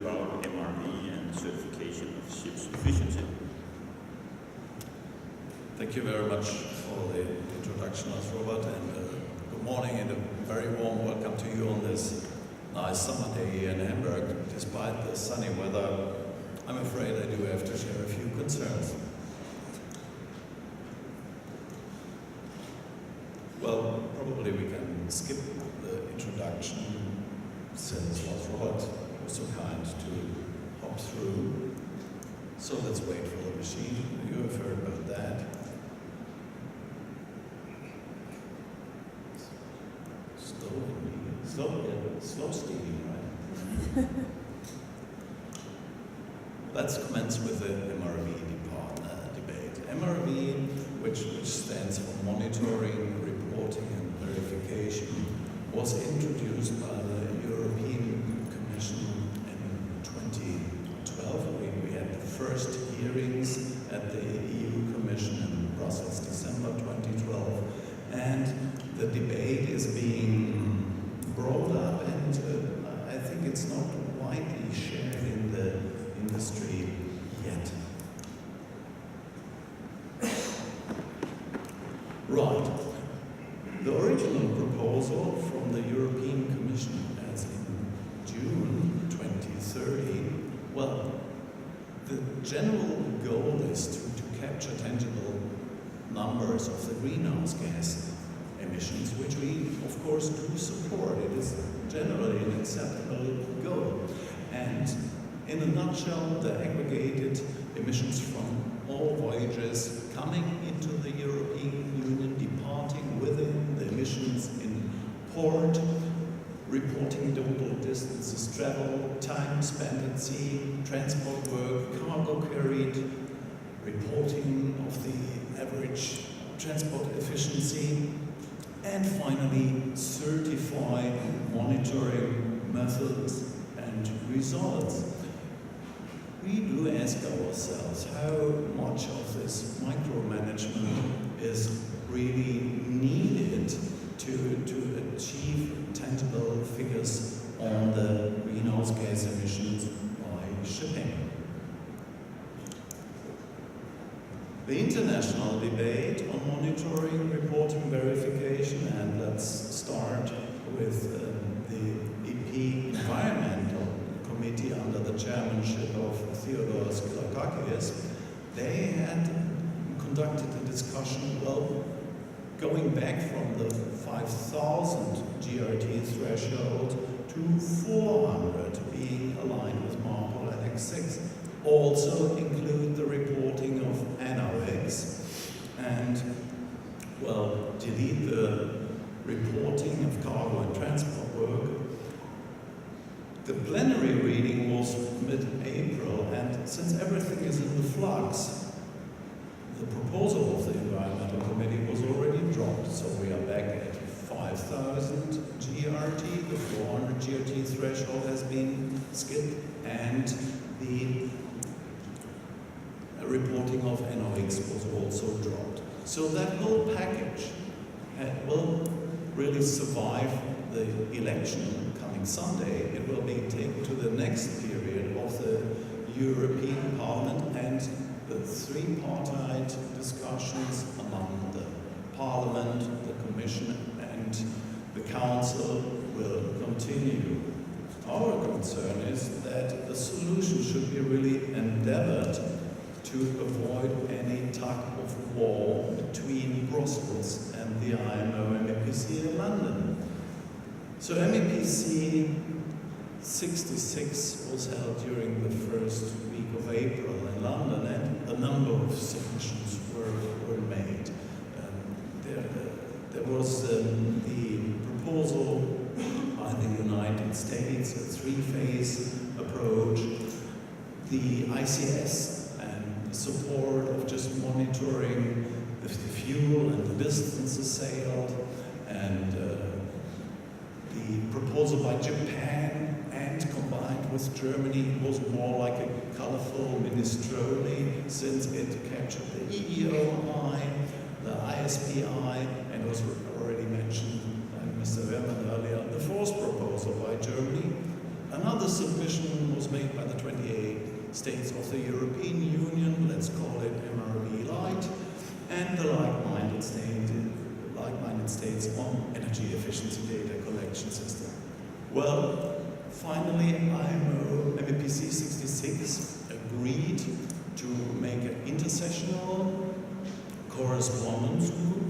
about MRV and certification of ship's efficiency. Thank you very much for the introduction, Robert, and good morning and a very warm welcome to you on this nice summer day here in Hamburg. Despite the sunny weather, I'm afraid I do have to share a few concerns. Well, probably we can skip the introduction since Robert was so kind to hop through. So let's wait for the machine. You have heard about that. Slow steaming, right? Let's commence with the MRV debate. MRV, which stands for Monitoring, Reporting and Verification, was introduced by the European Commission in 2012. We had the first hearings at the EU Commission in Brussels, December 2012, and the debate is being brought up, and I think it's not widely shared in the industry yet. Right. The original proposal from the European Commission, as in June 2030, well, the general goal is to capture tangible numbers of the greenhouse gas emissions, which we, of course, do support. It is generally an acceptable goal. And in a nutshell, the aggregated emissions from all voyages coming into the European Union, departing within the emissions in port, reporting total distances traveled, time spent at sea, transport work, cargo carried, reporting of the average transport efficiency, and finally, certify monitoring methods and results. We do ask ourselves how much of this micromanagement is really needed to achieve tangible figures on the greenhouse gas emissions by shipping. The international debate on monitoring, reporting, verification, and let's start with the EP Environmental Committee under the chairmanship of Theodore Skylakakis. They had conducted a discussion, well, going back from the 5,000 GRT threshold to 400 being aligned with MARPOL Annex 6. Also include the reporting of NOx and, well, delete the reporting of cargo and transport work. The plenary reading was mid-April, and since everything is in the flux, the proposal of the Environmental Committee was already dropped, so we are back at 5,000 GRT, the 400 GRT threshold has been skipped, and the reporting of NOx was also dropped. So that whole package will really survive the election coming Sunday. It will be taken to the next period of the European Parliament, and the three-party discussions among the Parliament, the Commission and the Council will continue. Our concern is that the solution should be really endeavored to avoid any tug of war between Brussels and the IMO MEPC in London. So MEPC 66 was held during the first week of April in London, and a number of submissions were made. There was the proposal by the United States, a three-phase approach, the ICS, support of just monitoring the fuel and the distances sailed, and the proposal by Japan and combined with Germany was more like a colorful minestrone, since it captured the EEOI, the ISPI, and was already mentioned by Mr. Werman earlier, the fourth proposal by Germany, another Another submission was made by the 28 states of the European Union, let's call it MRV Light, and the like-minded states on energy efficiency data collection system. Well, finally, IMO MEPC 66 agreed to make an intersessional correspondence group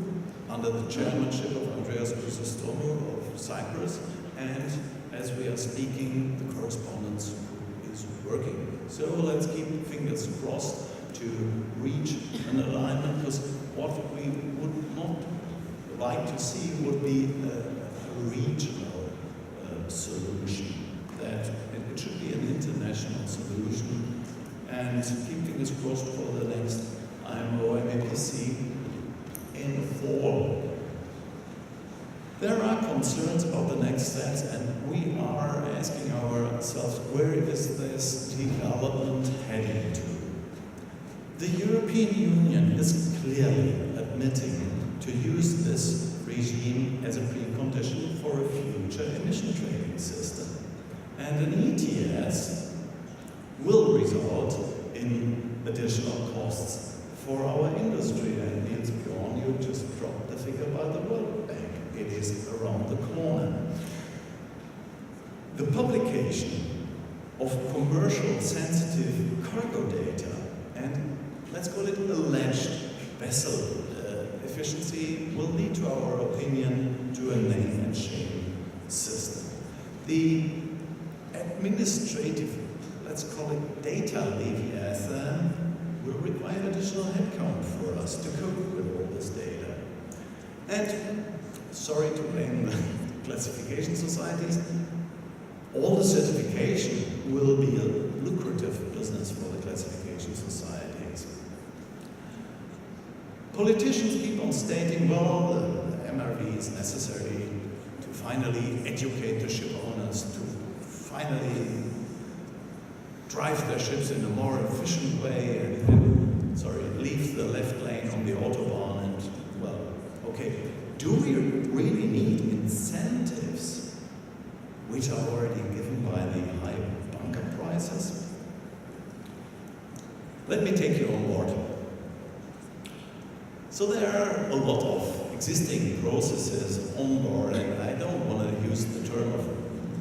under the chairmanship of Andreas Chrysostomo of Cyprus, and as we are speaking, the correspondence group is working. So let's keep fingers crossed to reach an alignment, because what we would not like to see would be a regional solution. That it should be an international solution, and keep fingers crossed for the next IMO MEPC in the fall. There are concerns about the next steps, and we are asking ourselves, where is this development heading to? The European Union is clearly admitting to use this regime as a precondition for a future emission trading system. And an ETS will result in additional costs for our industry. And Niels Bjorn, you just dropped the figure by the World Bank. It is around the corner. The publication of commercial sensitive cargo data and, let's call it, alleged vessel efficiency will lead, to our opinion, to a name and shame system. The administrative, let's call it, data leviathan will require additional headcount for us to cope with all this data. And, sorry to blame the classification societies, all the certification will be a lucrative business for the classification societies. Politicians keep on stating, well, the MRV is necessary to finally educate the ship owners, to finally drive their ships in a more efficient way and leave the left lane on the Autobahn. And, well, okay, do we really need incentives which are already given by the high bunker prices? Let me take you on board. So there are a lot of existing processes on board, and I don't want to use the term of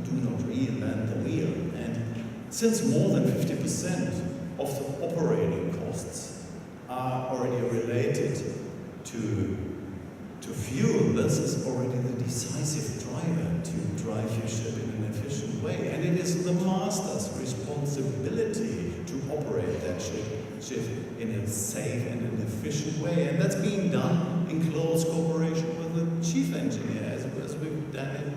do not reinvent the wheel. And since more than 50% of the operating costs are already related to fuel, this is already the decisive driver to drive your ship in an efficient way. And it is the master's responsibility to operate that ship in a safe and an efficient way. And that's being done in close cooperation with the chief engineer, as we've done it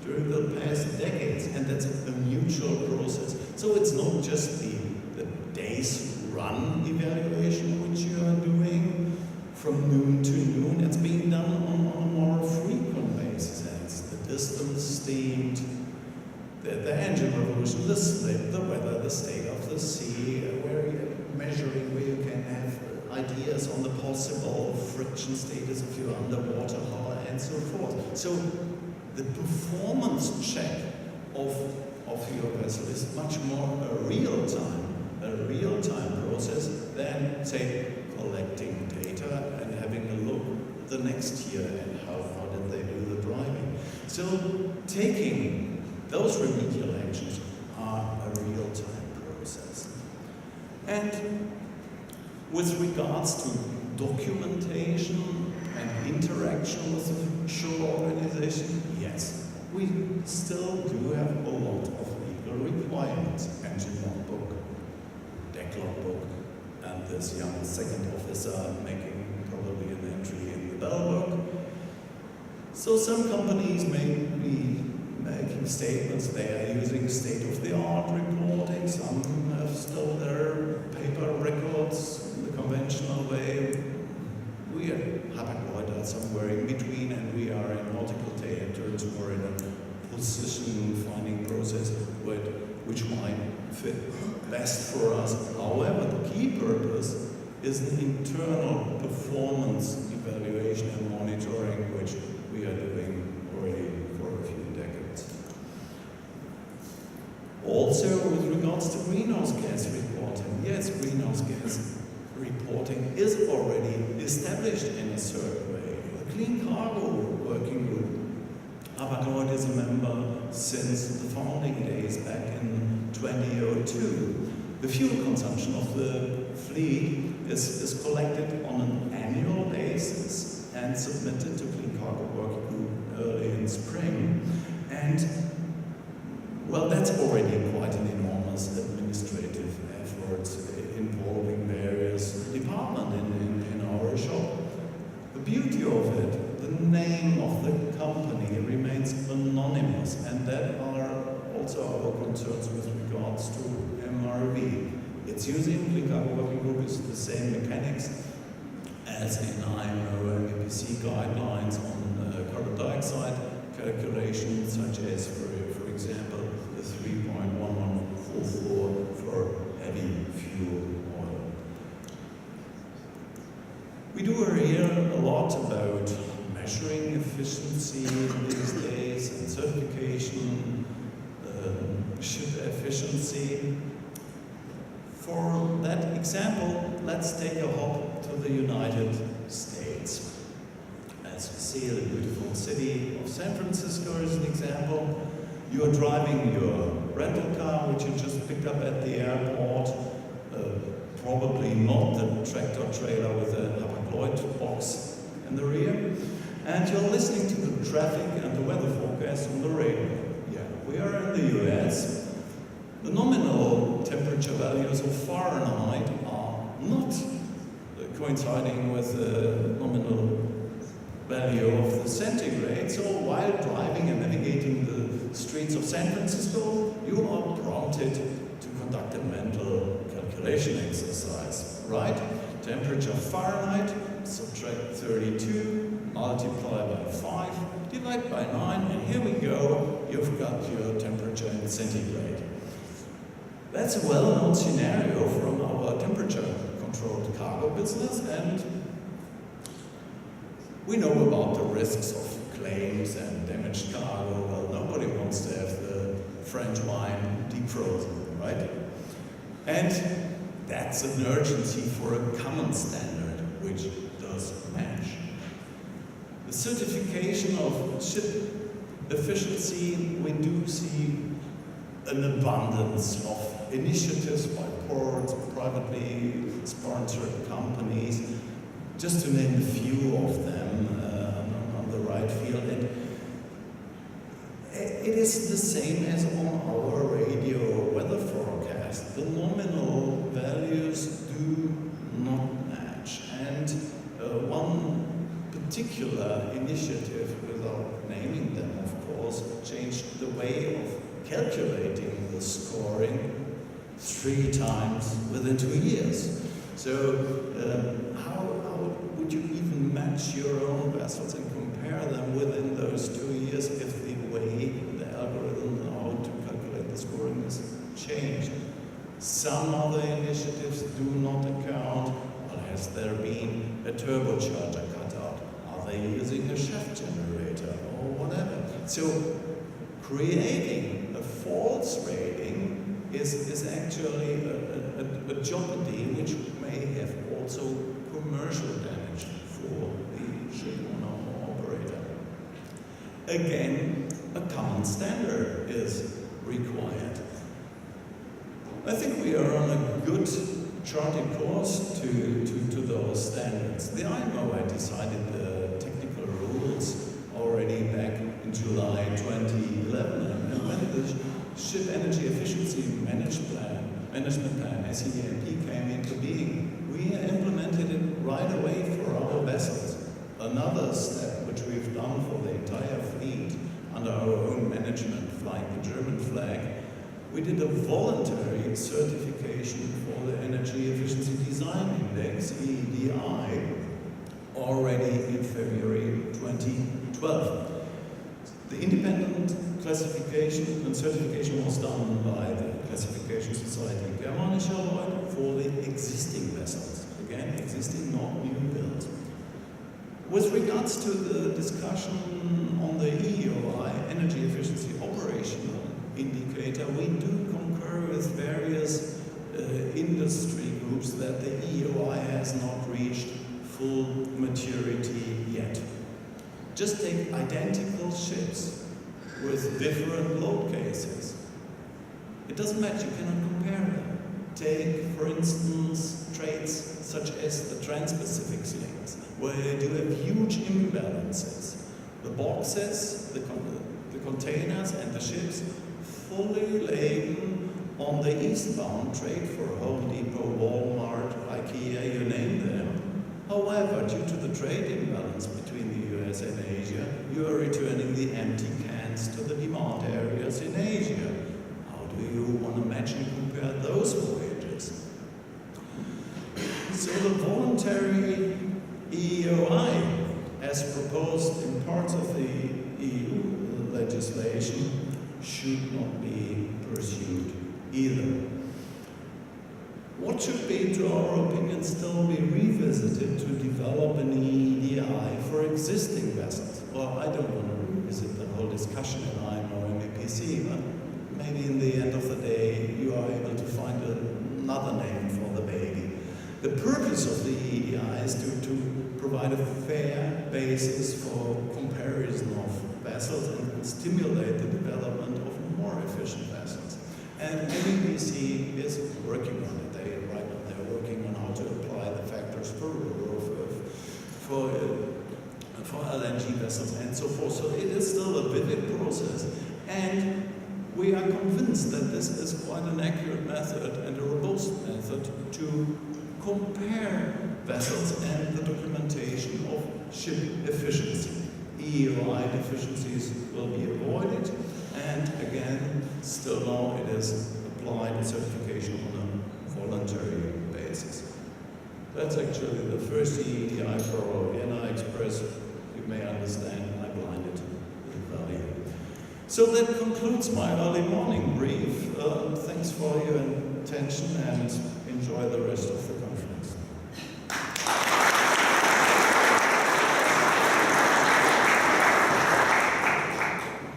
during the past decades. And that's a mutual process. So it's not just the day's run evaluation which you are doing from noon to noon. It's being done on a more frequent basis. And it's the distance steamed, the engine revolution, the slip, the weather, the state of the sea, where you're measuring, where you can have ideas on the possible friction status of your underwater hull and so forth. So the performance check of your vessel is much more a real-time process than, say, collecting data and having a look the next year at how did they do the driving. So taking those remedial actions are a real-time process. And with regards to documentation and interaction with the shore organization, yes, we still do have a lot of legal requirements. Engine logbook, deck logbook, and this young second officer making probably an entry in the bell book. So some companies may be making statements they are using state-of-the-art reporting. Some have still their paper records in the conventional way. We at Hapag-Lloyd are somewhere in between, and we are in nautical theaters or in a position-finding process which might fit best for us. However, the key purpose is the internal performance evaluation and monitoring, which we are doing already for a few decades. Also, with regards to greenhouse gas reporting, yes, greenhouse gas reporting is already established in a certain way. The Clean Cargo Working Group, Hapag-Lloyd is a member since the founding days back in 2002. The fuel consumption of the fleet is collected on an annual basis and submitted to Clean Cargo Working Group early in spring. And well, that's already quite an enormous administrative effort involving various departments in our shop. The beauty of it, the name of the company remains anonymous, and that are also our concerns with regards to MRV. It's using Clean Cargo Working Group is the same mechanics as in IMO and MEPC guidelines on carbon dioxide calculations, such as, for example, the 3.1144 for heavy fuel oil. We do hear a lot about measuring efficiency these days and certification, ship efficiency. For that example, let's take a hop to the United States. As you see, the beautiful city of San Francisco is an example. You're driving your rental car, which you just picked up at the airport, probably not the tractor trailer with a Hapag-Lloyd box in the rear, and you're listening to the traffic and the weather forecast on the radio. Yeah, we are in the US. The nominal temperature values of Fahrenheit are not coinciding with the nominal value of the centigrade. So while driving and navigating the streets of San Francisco, you are prompted to conduct a mental calculation exercise, right? Temperature Fahrenheit, subtract 32, multiply by 5, divide by 9, and here we go, you've got your temperature in centigrade. That's a well-known scenario from our temperature-controlled cargo business, and we know about the risks of claims and damaged cargo. Well, nobody wants to have the French wine deep frozen, right? And that's an urgency for a common standard which does match. The certification of ship efficiency, we do see an abundance of initiatives by ports, privately sponsored companies, just to name a few of them on the right field. And it is the same as on our radio weather forecast. The nominal values do not match. And one particular initiative, without naming them of course, changed the way of calculating the scoring 3 times within 2 years. So how would you even match your own vessels and compare them within those 2 years if the way the algorithm how to calculate the scoring is changed? Some other initiatives do not account. Well, has there been a turbocharger cut out? Are they using a shaft generator or whatever? So creating a false rating is actually a jeopardy which may have also commercial damage for the ship owner or operator. Again, a common standard is required. I think we are on a good charting course to those standards. The IMO had decided the technical rules already back in July 2011, and when the Ship Energy Efficiency Management Plan, SEMP, came into being, we implemented it right away for our vessels. Another step which we've done for the entire fleet under our own management, flying the German flag, we did a voluntary certification for the Energy Efficiency Design Index, EEDI, already in February 2012. The independent classification and certification was done by the Classification Society Guntermann for the existing vessels. Again, existing, not new build. With regards to the discussion on the EEOI, Energy Efficiency Operational Indicator, we do concur identical ships with different load cases. It doesn't matter, you cannot compare them. Take, for instance, trades such as the Trans-Pacific lanes, where you do have huge imbalances. The boxes, the containers and the ships fully laden on the eastbound trade for Home Depot, Walmart, IKEA, you name them. However, due to the trade imbalance between the US and Asia, you are returning the empty cans to the demand areas in Asia. How do you want to match and compare those voyages? So the voluntary EEOI, as proposed in parts of the EU legislation, should not be pursued either. What should be, to our opinion, still be revisited to develop an EEDI for existing vessels? Well, I don't want to revisit the whole discussion in IMO MEPC, but maybe in the end of the day you are able to find another name for the baby. The purpose of the EEDI is to provide a fair basis for comparison of vessels and stimulate the development of more efficient vessels. And MEPC is working on it. They're working on how to apply the factors per euro for LNG vessels and so forth. So it is still a vivid process. And we are convinced that this is quite an accurate method and a robust method to compare vessels and the documentation of ship efficiency. EEOI deficiencies will be avoided, and again, still now it is applied certification on a voluntary basis. That's actually the first EEDI for Vienna Express. You may understand I blinded the value. So that concludes my early morning brief. Thanks for your attention and enjoy the rest of the conference.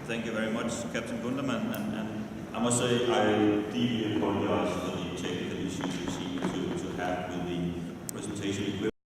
Thank you very much, Captain Guntermann, and I must say I deeply apologize for the technical issues you seem to have with the presentation equipment.